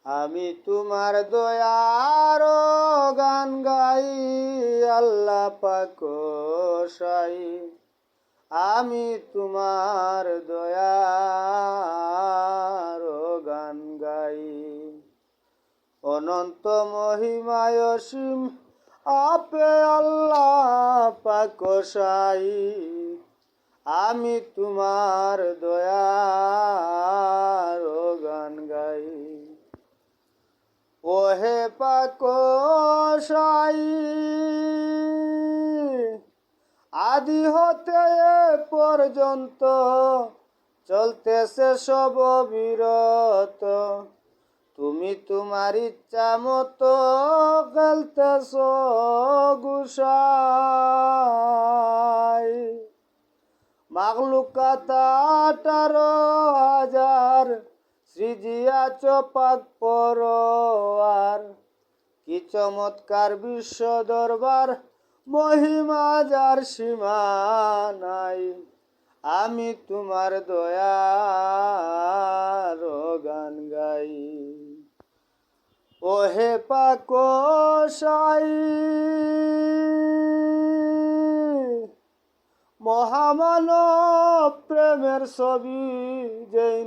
আমি তোমার দয়ার গান গাই আল্লাহ পাক সাই। আমি তোমার দয়ার গান গাই। অনন্ত মহিমায় অসীম আপে আল্লাহ পাক সাই। আমি তোমার দয়ার গান গাই। ওহে পাক সাই, আদি হতে এ পর্যন্ত চলতেছে সব বিরত। তুমি তোমার ইচ্ছা মতো খেলতেছ গুসাই। মাখলুকাত 18,000 সৃজিয়াছ পাক পরোয়ার। কি চমৎকার বিশ্ব দরবার, মহিমা যার সীমা নাই। আমি তোমার দয়ার গান গাই। ওহে পাক সাই, মহামানব প্রেমের ছবি যেই